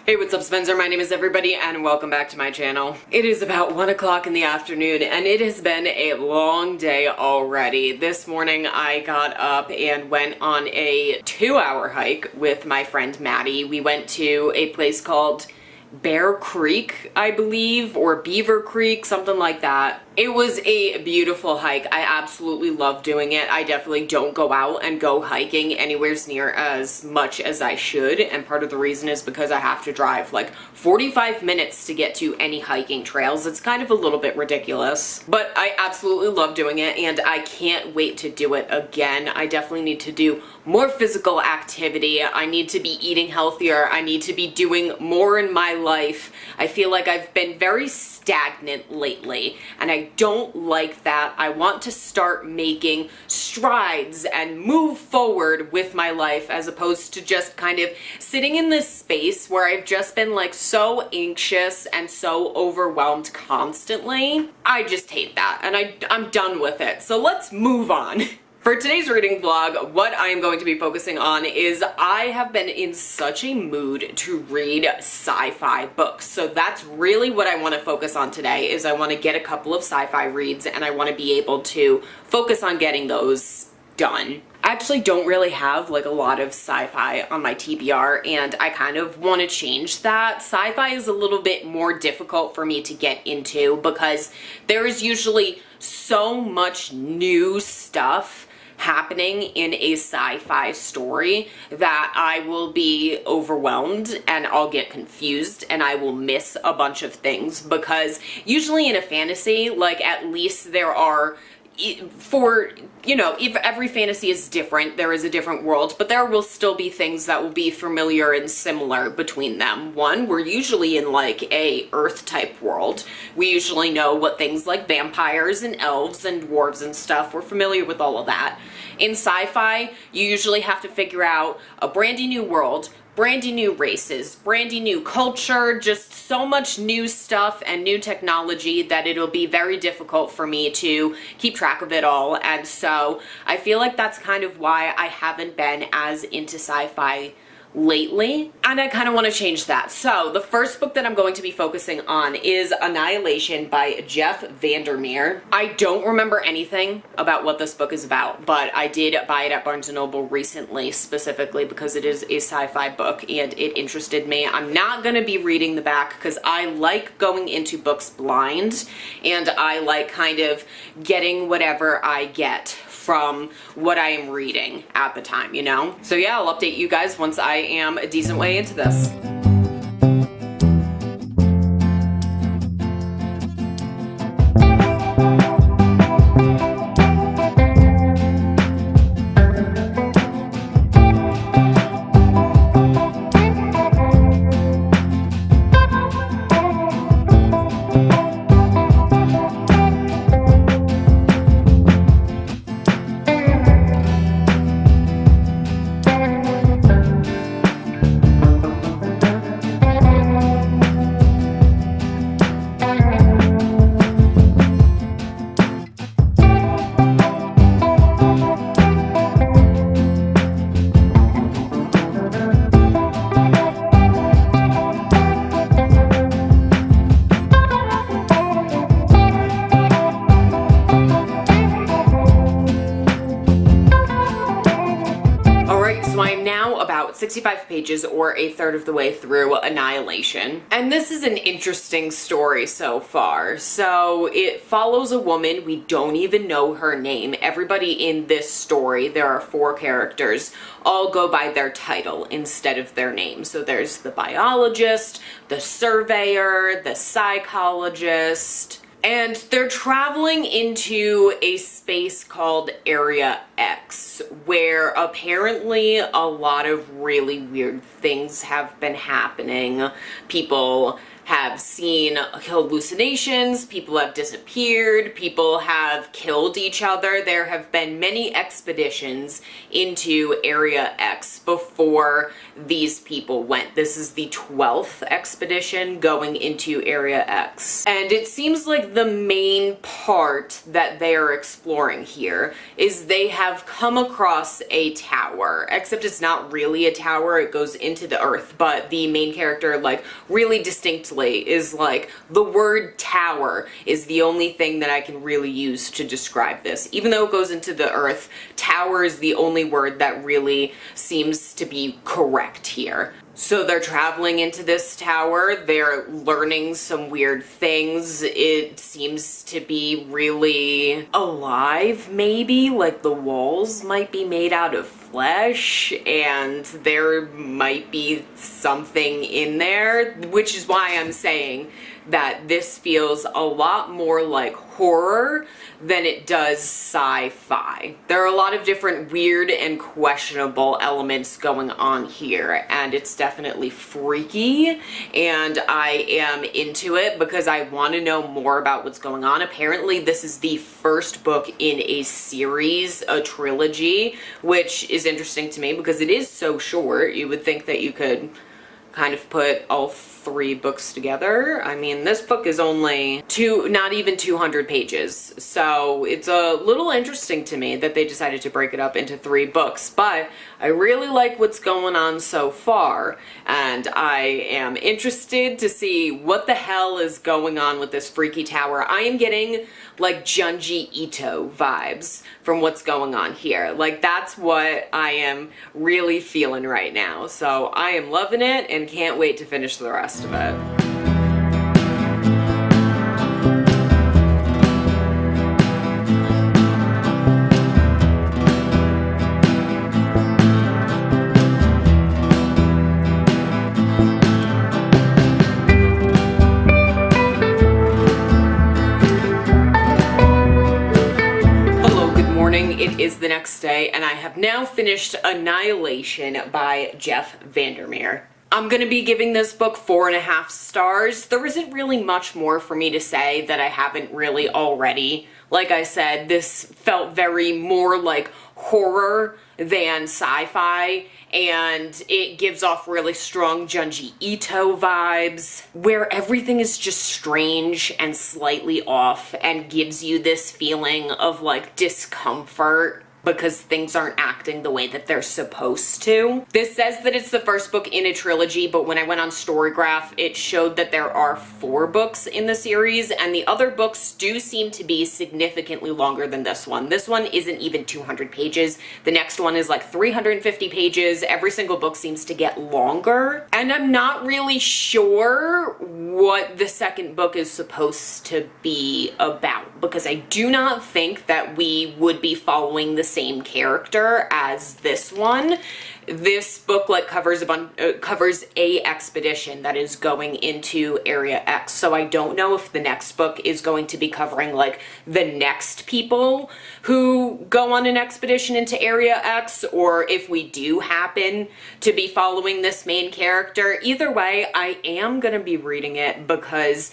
Hey, what's up, Spencer? My name is everybody and welcome back to my channel. It is about 1 o'clock in the afternoon and it has been a long day already. This morning I got up and went on a 2-hour hike with my friend Maddie. We went to a place called Bear Creek, I believe, or Beaver Creek, something like that. It was a beautiful hike. I absolutely love doing it. I definitely don't go out and go hiking anywhere near as much as I should, and part of the reason is because I have to drive like 45 minutes to get to any hiking trails. It's kind of a little bit ridiculous, but I absolutely love doing it and I can't wait to do it again. I definitely need to do more physical activity. I need to be eating healthier. I need to be doing more in my life. I feel like I've been very stagnant lately and I don't like that. I want to start making strides and move forward with my life as opposed to just kind of sitting in this space where I've just been like so anxious and so overwhelmed constantly. I just hate that and I'm done with it. So let's move on. For today's reading vlog, what I am going to be focusing on is I have been in such a mood to read sci-fi books. So that's really what I want to focus on today is I want to get a couple of sci-fi reads and I want to be able to focus on getting those done. I actually don't really have like a lot of sci-fi on my TBR and I kind of want to change that. Sci-fi is a little bit more difficult for me to get into because there is usually so much new stuff happening in a sci-fi story that I will be overwhelmed and I'll get confused and I will miss a bunch of things because usually in a fantasy, like at least there are if every fantasy is different, there is a different world, but there will still be things that will be familiar and similar between them. One, we're usually in like a Earth type world. We usually know what things like vampires and elves and dwarves and stuff, we're familiar with all of that. In sci-fi, you usually have to figure out a brandy new world, brandy new races, brandy new culture, just so much new stuff and new technology that it'll be very difficult for me to keep track of it all. And so I feel like that's kind of why I haven't been as into sci-fi lately, and I kind of want to change that. So the first book that I'm going to be focusing on is Annihilation by Jeff Vandermeer. I don't remember anything about what this book is about, but I did buy it at Barnes & Noble recently specifically because it is a sci-fi book and it interested me. I'm not going to be reading the back because I like going into books blind and I like kind of getting whatever I get from what I am reading at the time, you know? So yeah, I'll update you guys once I am a decent way into this. So I'm now about 65 pages or a third of the way through Annihilation. And this is an interesting story so far. So it follows a woman, we don't even know her name. Everybody in this story, there are 4 characters, all go by their title instead of their name. So there's the biologist, the surveyor, the psychologist, and they're traveling into a space called Area X, where apparently a lot of really weird things have been happening. People have seen hallucinations, people have disappeared, people have killed each other. There have been many expeditions into Area X before these people went. This is the 12th expedition going into Area X. And it seems like the main part that they are exploring here is they have come across a tower, except it's not really a tower, it goes into the earth, but the main character, like, really distinctly is like, the word tower is the only thing that I can really use to describe this. Even though it goes into the earth, tower is the only word that really seems to be correct here. So they're traveling into this tower, they're learning some weird things. It seems to be really alive, maybe, like the walls might be made out of flesh, and there might be something in there, which is why I'm saying that this feels a lot more like horror than it does sci-fi. There are a lot of different weird and questionable elements going on here, and it's definitely freaky, and I am into it because I want to know more about what's going on. Apparently this is the first book in a series, a trilogy, which is interesting to me because it is so short. You would think that you could kind of put all 3 books together. I mean, this book is only not even 200 pages, so it's a little interesting to me that they decided to break it up into 3 books, but I really like what's going on so far, and I am interested to see what the hell is going on with this freaky tower. I am getting like Junji Ito vibes from what's going on here. Like, that's what I am really feeling right now. So I am loving it and can't wait to finish the rest of it. It is the next day, and I have now finished Annihilation by Jeff Vandermeer. I'm gonna be giving this book 4.5 stars. There isn't really much more for me to say that I haven't really already. Like I said, this felt very more like horror than sci-fi, and it gives off really strong Junji Ito vibes, where everything is just strange and slightly off and gives you this feeling of like discomfort because things aren't acting the way that they're supposed to. This says that it's the first book in a trilogy, but when I went on Storygraph, it showed that there are 4 books in the series, and the other books do seem to be significantly longer than this one. This one isn't even 200 pages. The next one is like 350 pages. Every single book seems to get longer, and I'm not really sure what the second book is supposed to be about, because I do not think that we would be following the same character as this one. This book like covers a expedition that is going into Area X, so I don't know if the next book is going to be covering like the next people who go on an expedition into Area X, or if we do happen to be following this main character. Either way, I am gonna be reading it because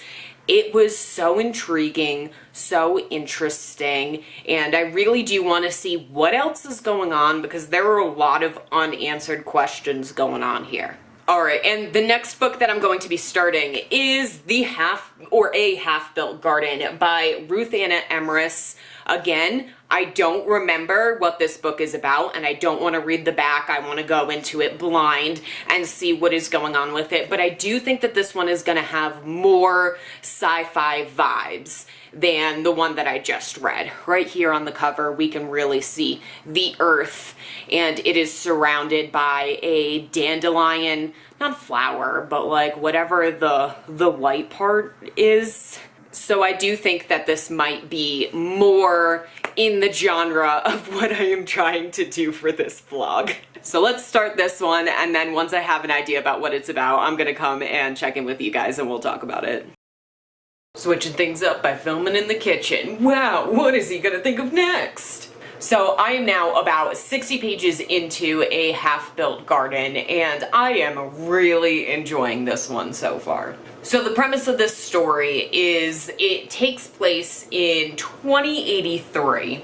it was so intriguing, so interesting, and I really do want to see what else is going on because there are a lot of unanswered questions going on here. Alright, and the next book that I'm going to be starting is A Half-Built Garden by Ruth Anna Emrys. Again, I don't remember what this book is about, and I don't want to read the back. I want to go into it blind and see what is going on with it, but I do think that this one is going to have more sci-fi vibes than the one that I just read. Right here on the cover, we can really see the earth, and it is surrounded by a dandelion, not flower, but like whatever the white part is. So I do think that this might be more in the genre of what I am trying to do for this vlog. So let's start this one, and then once I have an idea about what it's about, I'm gonna come and check in with you guys and we'll talk about it. Switching things up by filming in the kitchen. Wow, what is he gonna think of next? So I am now about 60 pages into A Half-Built Garden, and I am really enjoying this one so far. So the premise of this story is it takes place in 2083,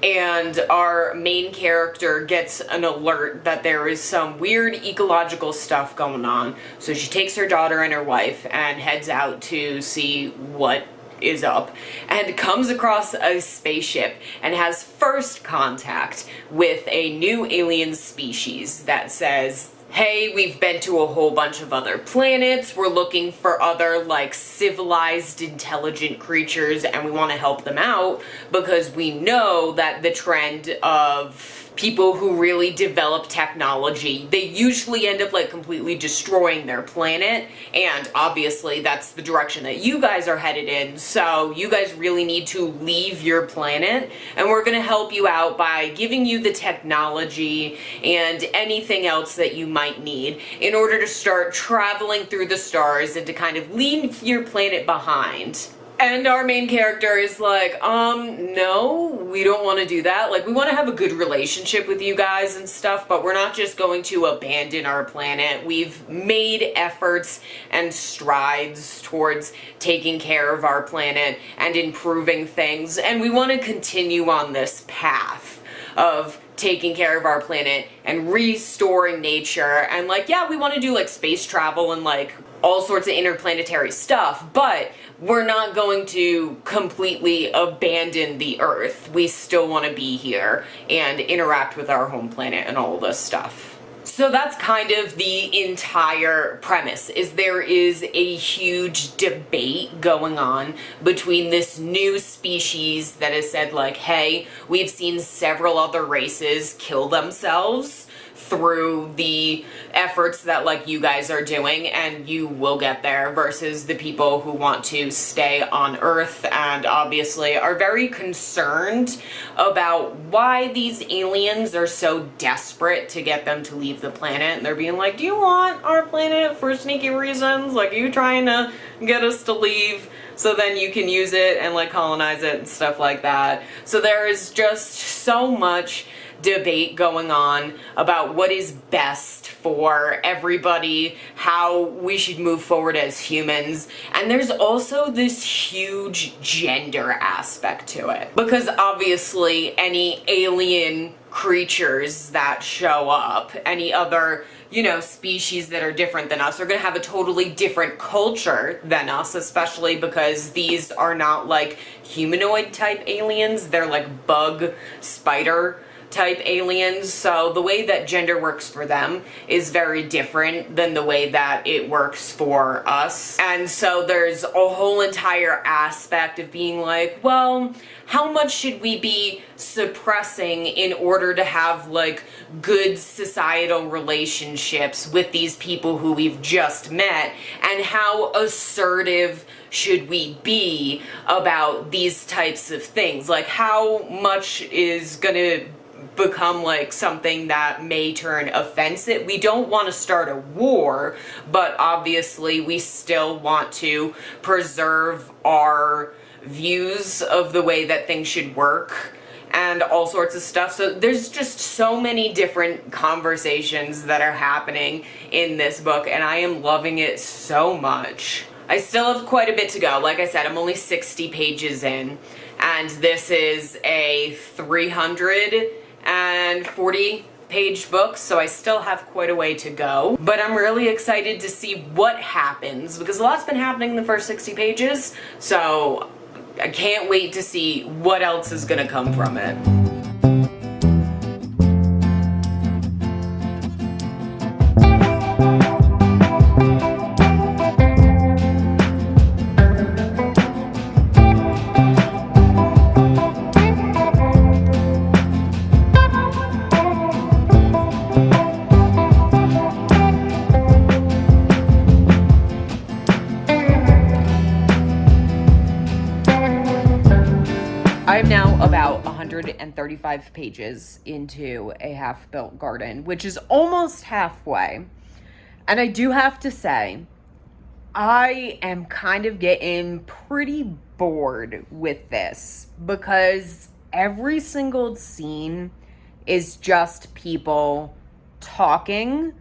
and our main character gets an alert that there is some weird ecological stuff going on. So she takes her daughter and her wife and heads out to see what is up, and comes across a spaceship and has first contact with a new alien species that says, hey, we've been to a whole bunch of other planets, we're looking for other, like, civilized, intelligent creatures, and we want to help them out because we know that the trend of people who really develop technology, they usually end up, like, completely destroying their planet, and obviously that's the direction that you guys are headed in, so you guys really need to leave your planet, and we're gonna help you out by giving you the technology and anything else that you might need in order to start traveling through the stars and to kind of leave your planet behind. And our main character is like, no, we don't want to do that. Like, we want to have a good relationship with you guys and stuff, but we're not just going to abandon our planet. We've made efforts and strides towards taking care of our planet and improving things, and we want to continue on this path of taking care of our planet and restoring nature. And, like, yeah, we want to do, like, space travel and, like, all sorts of interplanetary stuff, but we're not going to completely abandon the Earth. We still want to be here and interact with our home planet and all this stuff. So that's kind of the entire premise, is there is a huge debate going on between this new species that has said, like, hey, we've seen several other races kill themselves through the efforts that, like, you guys are doing, and you will get there, versus the people who want to stay on Earth and obviously are very concerned about why these aliens are so desperate to get them to leave the planet. And they're being like, do you want our planet for sneaky reasons? Like, are you trying to get us to leave so then you can use it and, like, colonize it and stuff like that? So there is just so much debate going on about what is best for everybody, how we should move forward as humans, and there's also this huge gender aspect to it, because obviously any alien creatures that show up, any other, you know, species that are different than us, are gonna have a totally different culture than us, especially because these are not like humanoid type aliens, they're like bug, spider type aliens. So the way that gender works for them is very different than the way that it works for us. And so there's a whole entire aspect of being like, well, how much should we be suppressing in order to have, like, good societal relationships with these people who we've just met, and how assertive should we be about these types of things? Like, how much is gonna become like something that may turn offensive? We don't want to start a war, but obviously we still want to preserve our views of the way that things should work and all sorts of stuff. So there's just so many different conversations that are happening in this book, and I am loving it so much. I still have quite a bit to go. Like I said, I'm only 60 pages in, and this is a 340 page book, so I still have quite a way to go. But I'm really excited to see what happens, because a lot's been happening in the first 60 pages, so I can't wait to see what else is gonna come from it. I'm now about 135 pages into A Half-Built Garden, which is almost halfway. And I do have to say, I am kind of getting pretty bored with this, because every single scene is just people talking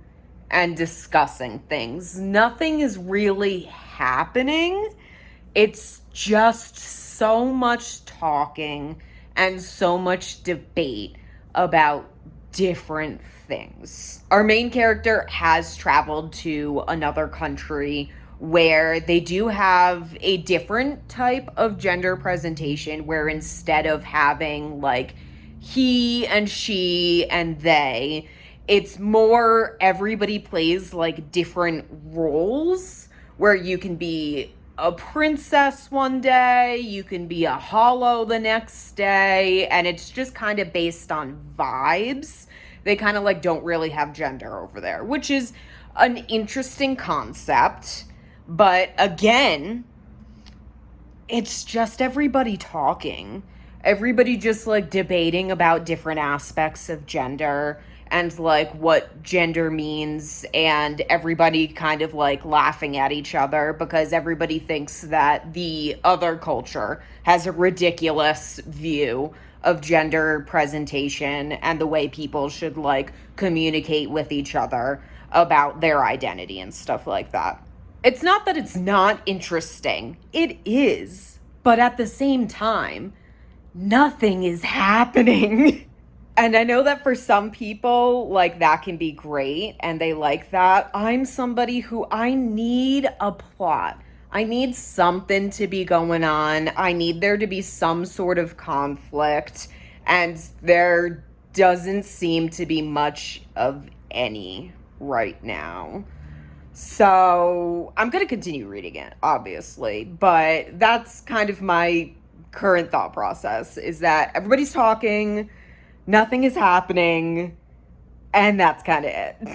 and discussing things. Nothing is really happening. It's just so much talking and so much debate about different things. Our main character has traveled to another country where they do have a different type of gender presentation, where instead of having like he and she and they, it's more everybody plays like different roles, where you can be a princess one day, you can be a hollow the next day, and it's just kind of based on vibes. They kind of like don't really have gender over there, which is an interesting concept. But again, it's just everybody talking. Everybody just like debating about different aspects of gender and like what gender means, and everybody kind of like laughing at each other because everybody thinks that the other culture has a ridiculous view of gender presentation and the way people should like communicate with each other about their identity and stuff like that. It's not that it's not interesting. It is. But at the same time, nothing is happening. And I know that for some people, like, that can be great and they like that. I'm somebody who I need a plot. I need something to be going on. I need there to be some sort of conflict. And there doesn't seem to be much of any right now. So I'm going to continue reading it, obviously. But that's kind of my current thought process, is that everybody's talking, nothing is happening, and that's kind of it.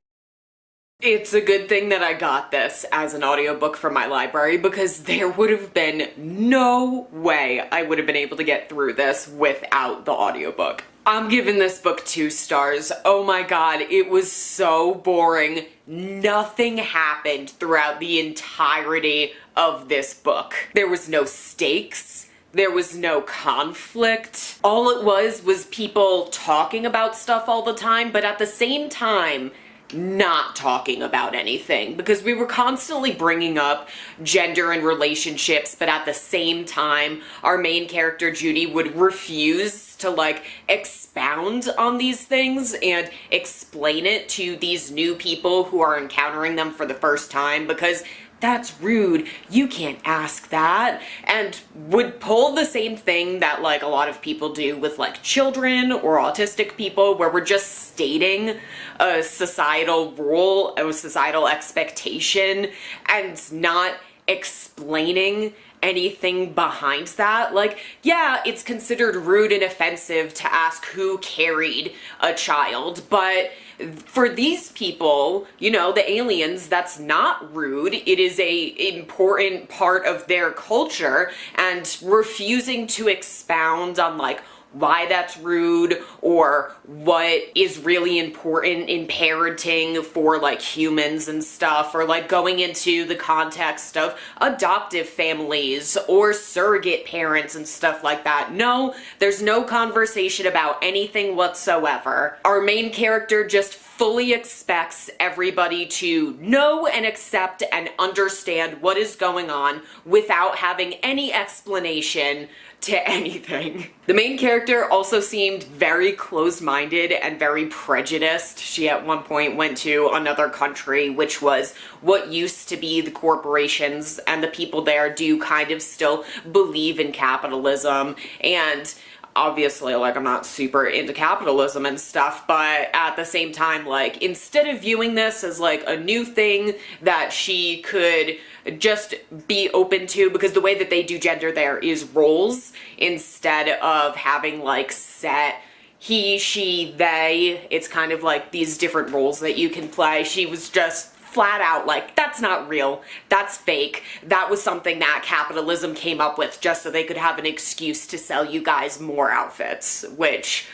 It's a good thing that I got this as an audiobook from my library, because there would have been no way I would have been able to get through this without the audiobook. I'm giving this book 2 stars. Oh my god, it was so boring. Nothing happened throughout the entirety of this book. There was no stakes. There was no conflict. All it was people talking about stuff all the time, but at the same time, not talking about anything, because we were constantly bringing up gender and relationships, but at the same time, our main character, Judy, would refuse to like expound on these things and explain it to these new people who are encountering them for the first time, because that's rude, you can't ask that, and would pull the same thing that like a lot of people do with like children or autistic people, where we're just stating a societal rule, a societal expectation, and not explaining anything behind that. Like, yeah, it's considered rude and offensive to ask who carried a child, but for these people, you know, the aliens, that's not rude. It is a important part of their culture, and refusing to expound on like why that's rude or what is really important in parenting for like humans and stuff, or like going into the context of adoptive families or surrogate parents and stuff like that. No, there's no conversation about anything whatsoever. Our main character just fully expects everybody to know and accept and understand what is going on without having any explanation to anything. The main character also seemed very closed-minded and very prejudiced. She at one point went to another country, which was what used to be the corporations, and the people there do kind of still believe in capitalism, and obviously, like, I'm not super into capitalism and stuff, but at the same time, like, instead of viewing this as, like, a new thing that she could just be open to, because the way that they do gender there is roles, instead of having, like, set he, she, they, it's kind of like these different roles that you can play. She was just flat out like, that's not real, that's fake, that was something that capitalism came up with just so they could have an excuse to sell you guys more outfits, which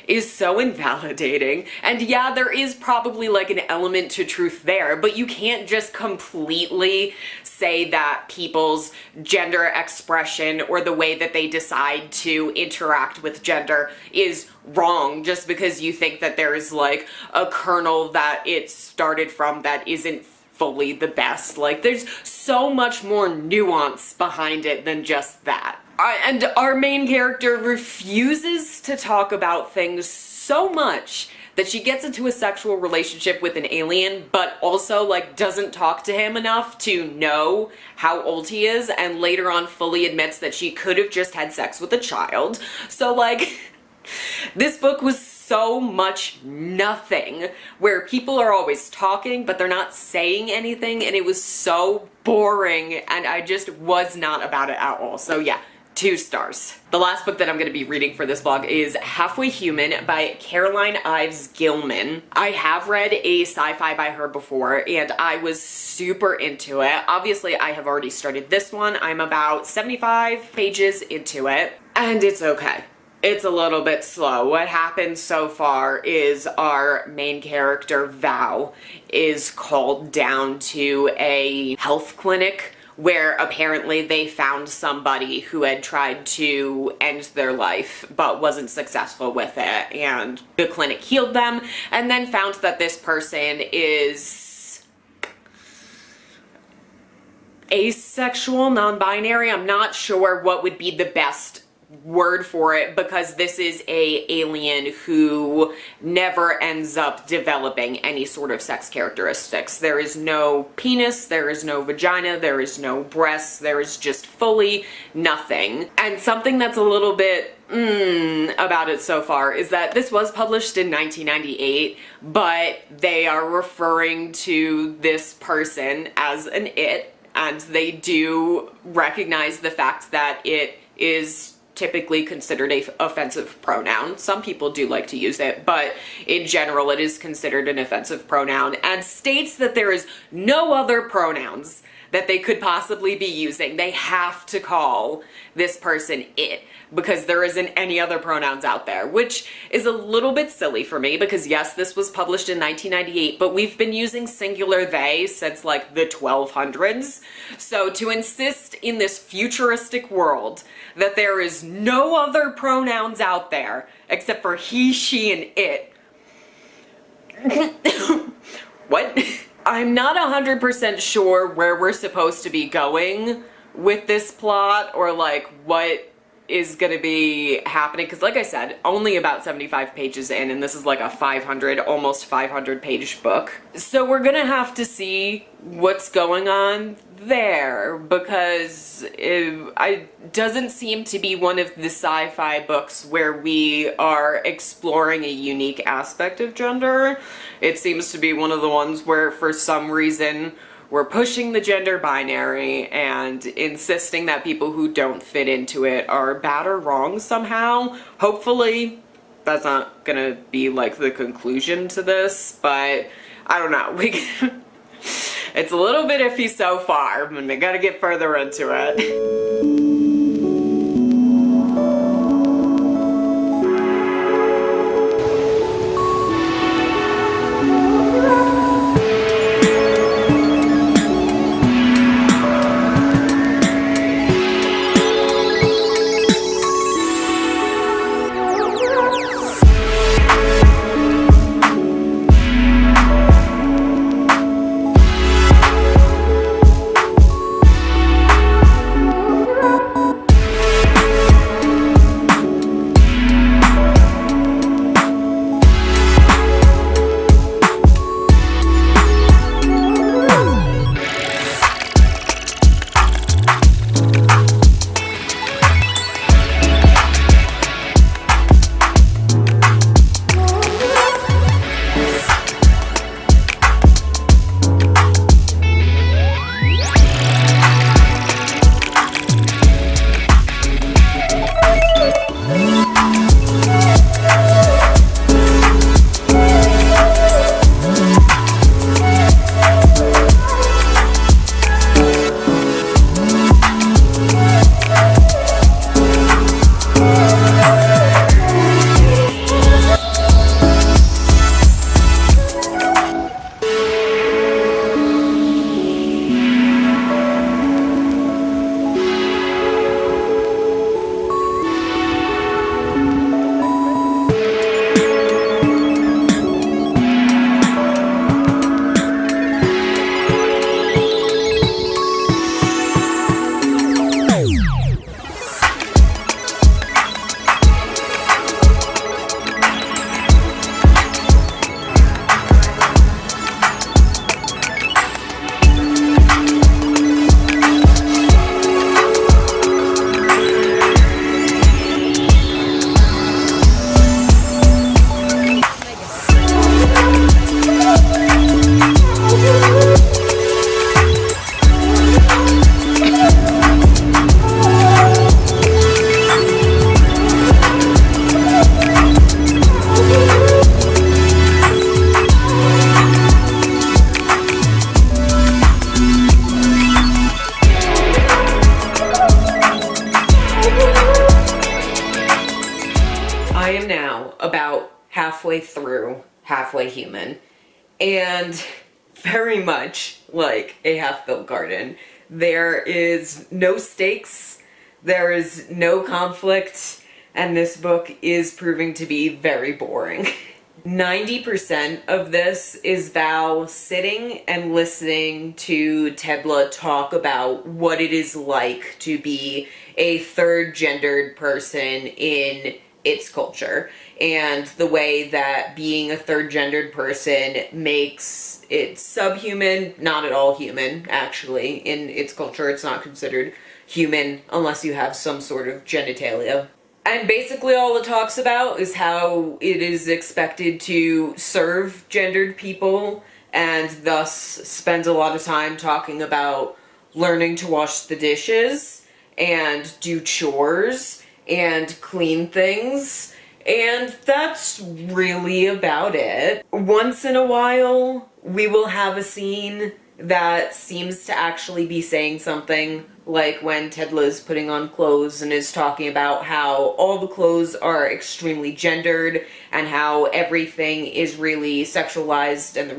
is so invalidating. And yeah, there is probably like an element to truth there, but you can't just completely say that people's gender expression or the way that they decide to interact with gender is wrong just because you think that there's like a kernel that it started from that isn't fully the best. Like, there's so much more nuance behind it than just that. And our main character refuses to talk about things so much that she gets into a sexual relationship with an alien, but also like doesn't talk to him enough to know how old he is, and later on fully admits that she could have just had sex with a child. So like, this book was so much nothing, where people are always talking but they're not saying anything, and it was so boring, and I just was not about it at all. So yeah, 2 stars. The last book that I'm going to be reading for this vlog is Halfway Human by Caroline Ives Gilman. I have read a sci-fi by her before, and I was super into it. Obviously, I have already started this one. I'm about 75 pages into it, and it's okay. It's a little bit slow. What happens so far is our main character, Val, is called down to a health clinic where apparently they found somebody who had tried to end their life but wasn't successful with it, and the clinic healed them, and then found that this person is asexual, non-binary. I'm not sure what would be the best word for it, because this is a alien who never ends up developing any sort of sex characteristics. There is no penis, there is no vagina, there is no breasts, there is just fully nothing. And something that's a little bit about it so far is that this was published in 1998, but they are referring to this person as an it, and they do recognize the fact that it is typically considered a offensive pronoun. Some people do like to use it, but in general it is considered an offensive pronoun, and states that there is no other pronouns that they could possibly be using. They have to call this person it, because there isn't any other pronouns out there, which is a little bit silly for me, because yes, this was published in 1998, but we've been using singular they since like the 1200s. So to insist in this futuristic world that there is no other pronouns out there except for he, she, and it. What? I'm not 100% sure where we're supposed to be going with this plot, or like what is gonna be happening, because like I said, only about 75 pages in, and this is like a 500, almost 500 page book. So we're gonna have to see what's going on there, because it doesn't seem to be one of the sci-fi books where we are exploring a unique aspect of gender. It seems to be one of the ones where for some reason we're pushing the gender binary and insisting that people who don't fit into it are bad or wrong somehow. Hopefully that's not gonna be like the conclusion to this, but I don't know. It's a little bit iffy so far, and I gotta get further into it. halfway through Halfway Human, and very much like a half-built garden, there is no stakes, there is no conflict, and this book is proving to be very boring. 90% of this is Val sitting and listening to Tedla talk about what it is like to be a third-gendered person in its culture, and the way that being a third-gendered person makes it subhuman, not at all human, actually. In its culture, it's not considered human unless you have some sort of genitalia. And basically all it talks about is how it is expected to serve gendered people, and thus spends a lot of time talking about learning to wash the dishes and do chores and clean things, and that's really about it. Once in a while, we will have a scene that seems to actually be saying something, like when Tedla is putting on clothes and is talking about how all the clothes are extremely gendered and how everything is really sexualized, and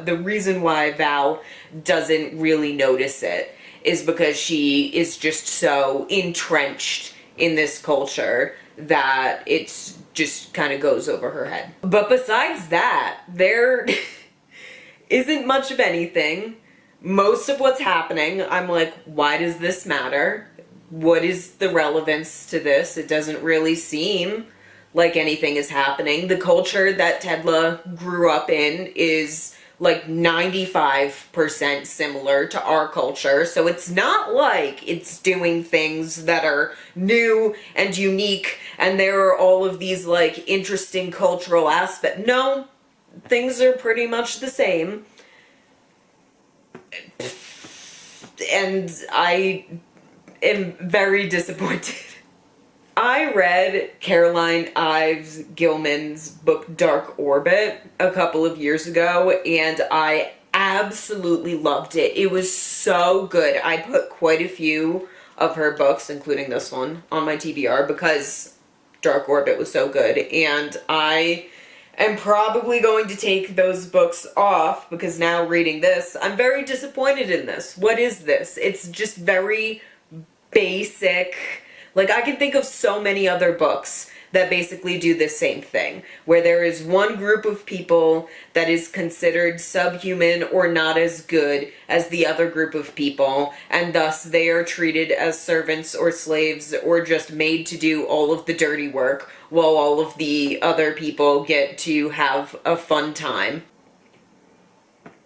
the reason why Val doesn't really notice it is because she is just so entrenched in this culture that it's just kind of goes over her head. But besides that, there isn't much of anything. Most of what's happening, I'm like, why does this matter? What is the relevance to this? It doesn't really seem like anything is happening. The culture that Tedla grew up in is like 95% similar to our culture, so it's not like it's doing things that are new and unique and there are all of these like interesting cultural aspects. No, things are pretty much the same. And I am very disappointed. I read Caroline Ives Gilman's book Dark Orbit a couple of years ago, and I absolutely loved it. It was so good. I put quite a few of her books, including this one, on my TBR because Dark Orbit was so good, and I am probably going to take those books off because now reading this, I'm very disappointed in this. What is this? It's just very basic. Like, I can think of so many other books that basically do the same thing, where there is one group of people that is considered subhuman or not as good as the other group of people, and thus they are treated as servants or slaves or just made to do all of the dirty work, while all of the other people get to have a fun time.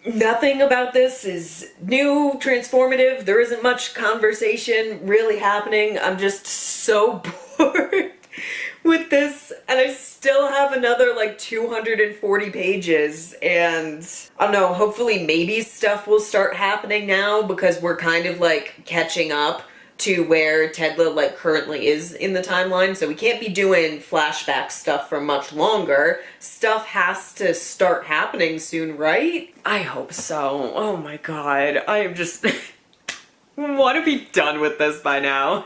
Nothing about this is new, transformative. There isn't much conversation really happening. I'm just so bored with this, and I still have another like 240 pages, and I don't know, hopefully maybe stuff will start happening now because we're kind of like catching up to where Tedla like currently is in the timeline, so we can't be doing flashback stuff for much longer. Stuff has to start happening soon, right? I hope so. Oh my god, I am just want to be done with this by now.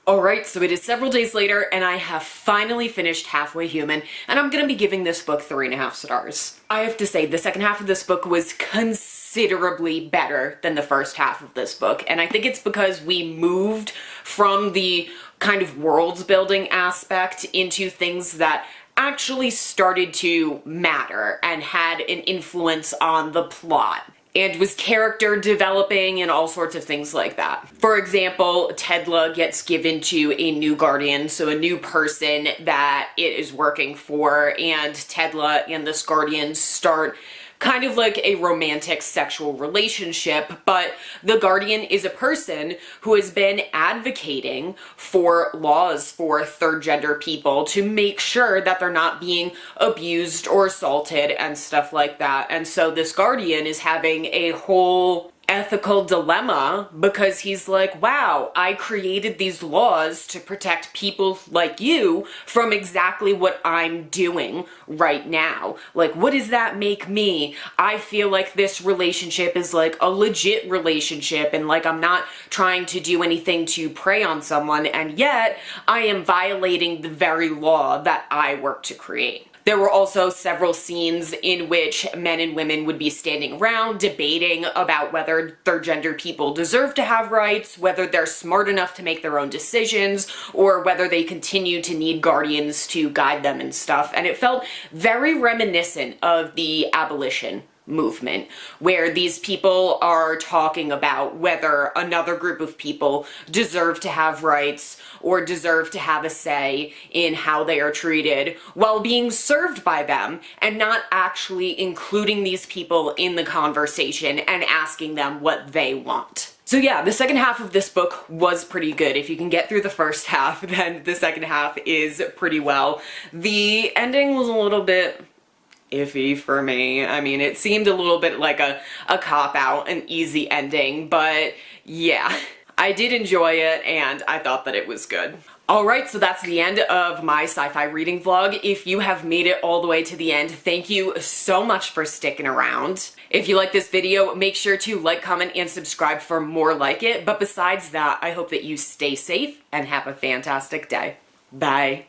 Alright, so it is several days later, and I have finally finished Halfway Human, and I'm gonna be giving this book 3.5 stars. I have to say, the second half of this book was considerably better than the first half of this book, and I think it's because we moved from the kind of world building aspect into things that actually started to matter and had an influence on the plot, and was character developing and all sorts of things like that. For example, Tedla gets given to a new guardian, so a new person that it is working for, and Tedla and this guardian start kind of like a romantic sexual relationship, but the guardian is a person who has been advocating for laws for third gender people to make sure that they're not being abused or assaulted and stuff like that. And so this guardian is having a whole ethical dilemma because he's like, wow, I created these laws to protect people like you from exactly what I'm doing right now. Like, what does that make me? I feel like this relationship is like a legit relationship, and like I'm not trying to do anything to prey on someone, and yet I am violating the very law that I work to create. There were also several scenes in which men and women would be standing around debating about whether third gender people deserve to have rights, whether they're smart enough to make their own decisions, or whether they continue to need guardians to guide them and stuff. And it felt very reminiscent of the abolition movement, where these people are talking about whether another group of people deserve to have rights or deserve to have a say in how they are treated while being served by them, and not actually including these people in the conversation and asking them what they want. So yeah, the second half of this book was pretty good. If you can get through the first half, then the second half is pretty well. The ending was a little bit iffy for me. I mean, it seemed a little bit like a cop-out, an easy ending, but yeah, I did enjoy it and I thought that it was good. Alright, so that's the end of my sci-fi reading vlog. If you have made it all the way to the end, thank you so much for sticking around. If you like this video, make sure to like, comment, and subscribe for more like it. But besides that, I hope that you stay safe and have a fantastic day. Bye.